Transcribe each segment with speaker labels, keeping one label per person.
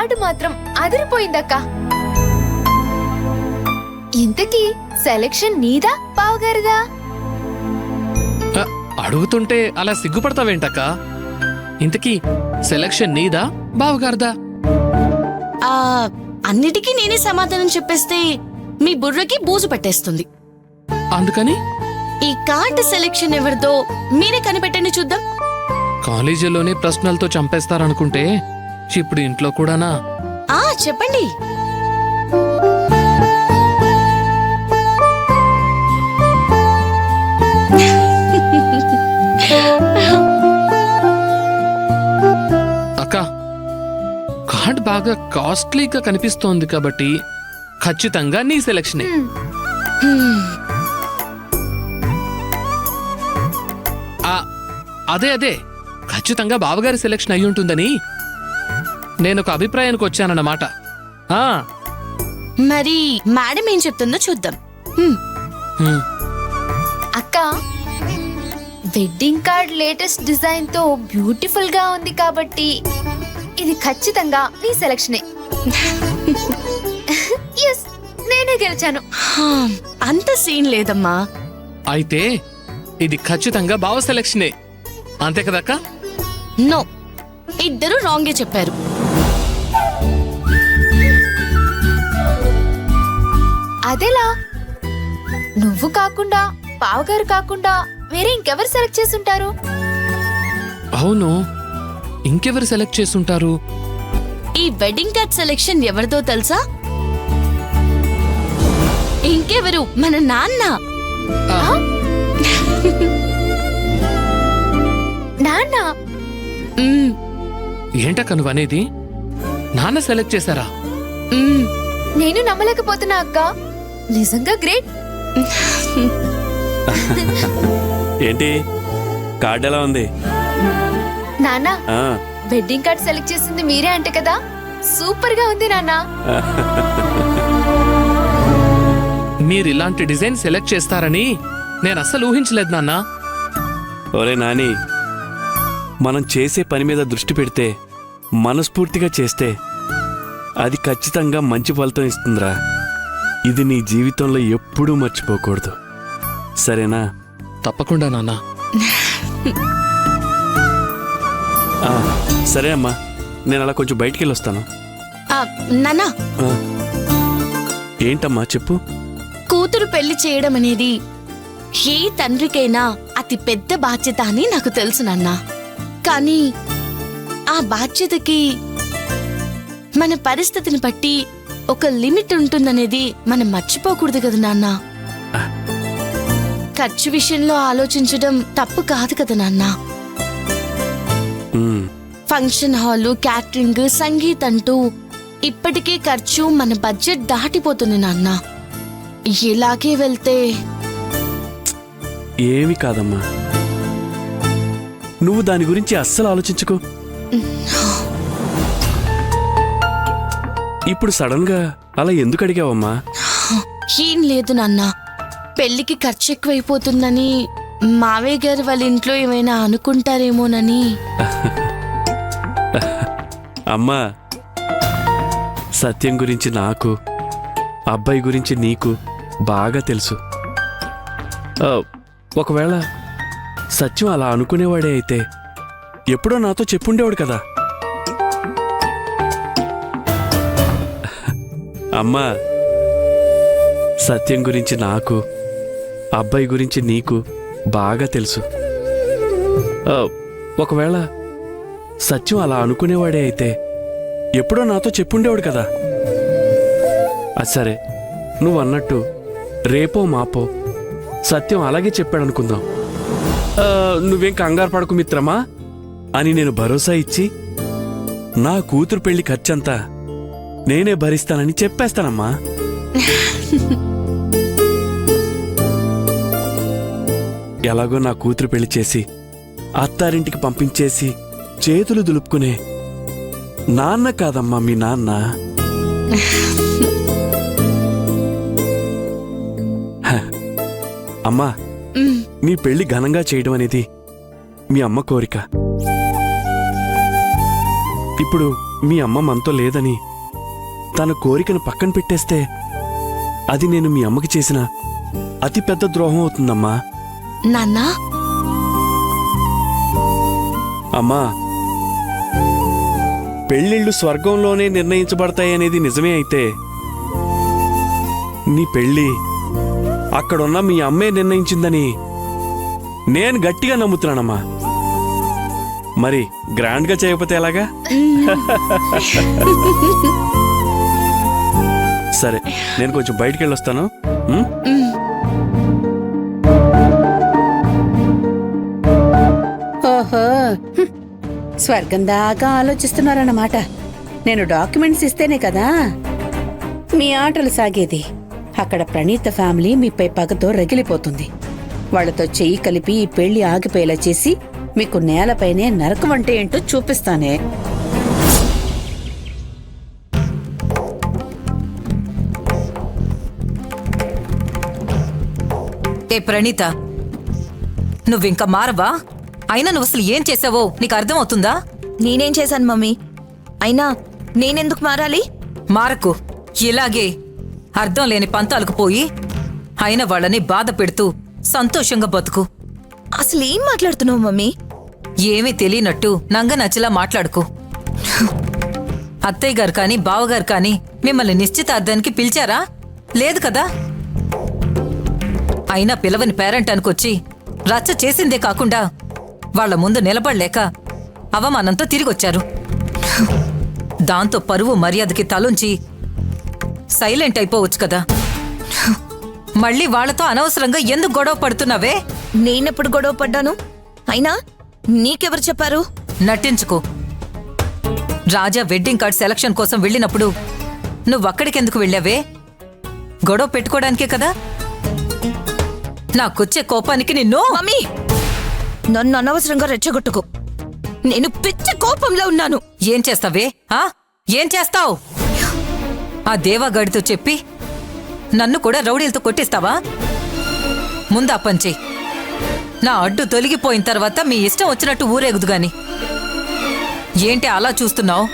Speaker 1: Card మాత్రం అదిరిపోయిందక్క. ఇంతకీ selection నీదా బావగారిదా?
Speaker 2: అడుగుతుంటే అలా సిగ్గుపడతావేంటక్క? ఇంతకీ సెలక్షన్ నీదా బావగారిదా?
Speaker 3: అన్నిటికీ నేనే సమాధానం చెప్పేస్తే మీ బుర్రకి బూజు పట్టేస్తుంది.
Speaker 2: అందుకని
Speaker 3: ఈ కార్డు సెలక్షన్ ఎవరిదో మీరే కనిపెట్టండి చూద్దాం.
Speaker 2: కాలేజీలోనే ప్రశ్నలతో చంపేస్తారనుకుంటే ఇప్పుడు ఇంట్లో కూడానా?
Speaker 3: చెప్పండి.
Speaker 2: అక్క, కార్డ్ బాగా కాస్ట్లీగా కనిపిస్తోంది కాబట్టి ఖచ్చితంగా నీ సెలక్షనే. అదే ఖచ్చితంగా బావగారి సెలక్షన్ అయి ఉంటుందని నేను ఒక అభిప్రాయానికి వచ్చానన్నమాట.
Speaker 3: మరి మేడం ఏం చెప్తుందో చూద్దాం.
Speaker 1: అక్క, వెడ్డింగ్ కార్డ్ లేటెస్ట్ డిజైన్ తో బ్యూటిఫుల్ గా ఉంది కాబట్టి ఇది ఖచ్చితంగా నీ సెలక్షనే. ఎస్, నేనే గెలిచాను.
Speaker 3: అంత సీన్ లేదమ్మా.
Speaker 2: అయితే ఇది ఖచ్చితంగా బావ సెలక్షనే, అంతే కదక్క?
Speaker 3: నో, ఇద్దరు రాంగే చెప్పారు.
Speaker 1: అదేలా? నువ్వు కాకుండా బావగారు కాకుండా వేరే ఇంకెవరు సెలెక్ట్ చేసుంటారు?
Speaker 2: అవును, ఇంకెవరు సెలెక్ట్ చేసుంటారు?
Speaker 3: ఈ వెడ్డింగ్ కార్డ్ సెలెక్షన్ ఎవరిదో తెలుసా? ఇంకెవరు, మన నాన్న.
Speaker 1: నాన్న?
Speaker 2: ఏంటక్క నువ్వనేది? నాన్న సెలెక్ట్ చేశారా?
Speaker 1: నేను నమ్మలేకపోతున్నా అక్క, నిజంగా గ్రేట్.
Speaker 4: ఏంటి కార్డ్ ఎలా ఉంది?
Speaker 1: నాన్న, వెడ్డింగ్ కార్డ్ సెలెక్ట్ చేసింది మీరే అంట కదా? సూపర్ గా ఉంది నాన్న.
Speaker 2: మీరు ఇలాంటి డిజైన్ సెలెక్ట్ చేస్తారని నేను అస్సలు ఊహించలేదు నాన్న.
Speaker 4: ఒరే నాని, మనం చేసే పని మీద దృష్టి పెడితే, మనస్ఫూర్తిగా చేస్తే అది ఖచ్చితంగా మంచి ఫలితం ఇస్తుందిరా. ఇది నీ జీవితంలో ఎప్పుడూ మర్చిపోకూడదు, సరేనా?
Speaker 2: తప్పకుండా నాన్న.
Speaker 4: సరే అమ్మా, నేను అలా కొంచెం బయటికి వెళ్ళొస్తాను.
Speaker 3: నాన్నా,
Speaker 4: ఏంటమ్మా చెప్పు.
Speaker 3: కూతురు పెళ్లి చేయడం అనేది ఏ తండ్రికైనా అతి పెద్ద బాధ్యత అని నాకు తెలుసు నాన్నా. కానీ ఆ బాధ్యతకి మన పరిస్థితిని బట్టి ఒక లిమిట్ ఉంటుందనేది మనం మర్చిపోకూడదు కదా నాన్న. ఖర్చు విషయంలో ఆలోచించడం తప్పు కాదు కదా నాన్న. ఫంక్షన్ హాలు, క్యాటరింగ్, సంగీత్ అంటూ ఇప్పటికే ఖర్చు మన బడ్జెట్ దాటిపోతుంది నాన్న. ఇలాగే వెళ్తే
Speaker 4: ఏమీ కాదమ్మా, నువ్వు దాని గురించి అస్సలు ఆలోచించుకో. ఇప్పుడు సడన్ గా అలా ఎందుకు అడిగావమ్మా?
Speaker 3: ఏం లేదు నాన్న, పెళ్లికి ఖర్చు ఎక్కువైపోతుందని మావయ్య గారు వాళ్ళ ఇంట్లో ఏమైనా అనుకుంటారేమోనని.
Speaker 4: అమ్మా, సత్యం గురించి నాకు, అబ్బాయి గురించి నీకు బాగా తెలుసు. ఒకవేళ సత్యం అలా అనుకునేవాడే అయితే ఎప్పుడో నాతో చెప్పుండేవాడు కదా. అమ్మా, సత్యం గురించి నాకు, అబ్బాయి గురించి నీకు బాగా తెలుసు. ఒకవేళ సత్యం అలా అనుకునేవాడే అయితే ఎప్పుడో నాతో చెప్పుండేవాడు కదా. అది సరే, నువ్వు అన్నట్టు రేపో మాపో సత్యం అలాగే చెప్పాడనుకుందాం. నువ్వేం కంగారు పడకు మిత్రమా అని నేను భరోసా ఇచ్చి నా కూతురు పెళ్లి ఖర్చంతా నేనే భరిస్తానని చెప్పేస్తానమ్మా. ఎలాగో నా కూతురు పెళ్లి చేసి అత్తారింటికి పంపించేసి చేతులు దులుపుకునే నాన్న కాదమ్మా మీ నాన్న. అమ్మా, మీ పెళ్లి ఘనంగా చేయడం అనేది మీ అమ్మ కోరిక. ఇప్పుడు మీ అమ్మ మనతో లేదని తన కోరికను పక్కన పెట్టేస్తే అది నేను మీ అమ్మకి చేసిన అతి పెద్ద ద్రోహం అవుతుందమ్మా.
Speaker 3: నాన్నా,
Speaker 4: అమ్మా, పెళ్ళిళ్ళు స్వర్గంలోనే నిర్ణయించబడతాయనేది నిజమే అయితే నీ పెళ్ళి అక్కడున్న మీ అమ్మే నిర్ణయించిందని నేను గట్టిగా నమ్ముతున్నానమ్మా. మరి గ్రాండ్గా చేయకపోతే ఎలాగా? సరే, నేను కొంచెం బయటికి వెళ్ళొస్తాను.
Speaker 5: ఓహో, స్వర్గం దాకా ఆలోచిస్తున్నారన్నమాట. నేను డాక్యుమెంట్స్ ఇస్తేనే కదా మీ ఆటలు సాగేది. అక్కడ ప్రణీత ఫ్యామిలీ మీపై పగతో రగిలిపోతుంది. వాళ్లతో చెయ్యి కలిపి ఈ పెళ్లి ఆగిపోయేలా చేసి మీకు నేలపైనే నరకం అంటే ఏంటో చూపిస్తానే.
Speaker 6: ఏ ప్రణీత, నువ్వింక మారవా? అయినా నువ్వు అసలు ఏం చేసావో నీకు అర్థమవుతుందా?
Speaker 1: నేనేం చేశాను మమ్మీ? అయినా నేనెందుకు మారాలి?
Speaker 6: మారకు, ఇలాగే అర్థం లేని పంతాలకు పోయి అయిన వాళ్ళని బాధ పెడుతూ సంతోషంగా బతుకు.
Speaker 1: అసలు ఏం మాట్లాడుతున్నావు మమ్మీ?
Speaker 6: ఏమీ తెలియనట్టు నంగనచ్చిలా మాట్లాడుకో. అత్తయ్య గారు కానీ బావగారు కానీ మిమ్మల్ని నిశ్చితార్థానికి పిలిచారా? లేదు కదా. అయినా పిలవని పేరంటానికొచ్చి రచ్చ చేసిందే కాకుండా వాళ్ల ముందు నిలబడలేక అవమానంతో తిరిగొచ్చారు. దాంతో పరువు మర్యాదకి తలుంచి సైలెంట్ అయిపోవచ్చు కదా. మళ్ళీ వాళ్లతో అనవసరంగా ఎందుకు గొడవ పడుతున్నావే?
Speaker 1: నేనెప్పుడు గొడవ పడ్డాను? అయినా నీకెవరు చెప్పారు?
Speaker 6: నటించుకో. రాజా వెడ్డింగ్ కార్డ్ సెలక్షన్ కోసం వెళ్ళినప్పుడు నువ్వక్కడికెందుకు వెళ్ళావే? గొడవ పెట్టుకోవడానికే కదా. నాకొచ్చే కోపానికి నిన్ను...
Speaker 1: మమ్మీ, నన్ను అనవసరంగా రెచ్చగొట్టుకో. నేను పిచ్చ కోపంలో ఉన్నాను.
Speaker 6: ఏం చేస్తావే? ఏం చేస్తావు? ఆ దేవాగాడితో చెప్పి నన్ను కూడా రౌడీలతో కొట్టిస్తావా? ముందా పంచే. నా అడ్డు తొలగిపోయిన తర్వాత మీ ఇష్టం వచ్చినట్టు ఊరేగుదు గాని. ఏంటి అలా చూస్తున్నావు?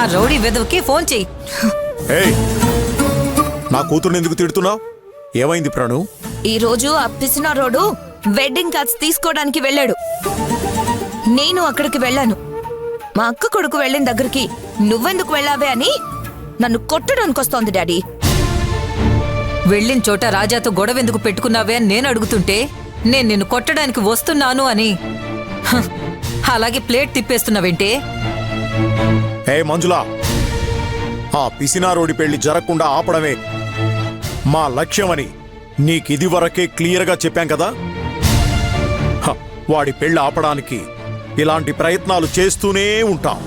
Speaker 6: ఆ రౌడీ వెదవకి ఫోన్ చెయ్యి.
Speaker 7: ఏయ్, నా కూతుర్ని ఎందుకు తిడుతున్నావు? ఏమైంది ప్రాణు?
Speaker 1: ఈ రోజు ఆ పిసినారోడు వెడ్డింగ్ కార్డ్స్ తీసుకోవడానికి వెళ్ళాడు. నేను అక్కడికి వెళ్ళాను. మా అక్క కొడుకు వెళ్ళిన దగ్గరికి నువ్వెందుకు వెళ్ళావే అని నన్ను కొట్టడానికి వస్తోంది డాడీ.
Speaker 6: వెళ్ళిన చోట రాజాతో గొడవెందుకు పెట్టుకున్నావే అని నేను అడుగుతుంటే నేను నిన్ను కొట్టడానికి వస్తున్నాను అని అలాగే ప్లేట్ తిప్పేస్తున్నావేంటే?
Speaker 7: ఏ మంజులా, ఆ పిసినారోడి పెళ్లి జరగకుండా ఆపడమే మా లక్ష్యమని నీకిది వరకే క్లియర్గా చెప్పాం కదా. వాడి పెళ్లి ఆపడానికి ఇలాంటి ప్రయత్నాలు చేస్తూనే ఉంటాం.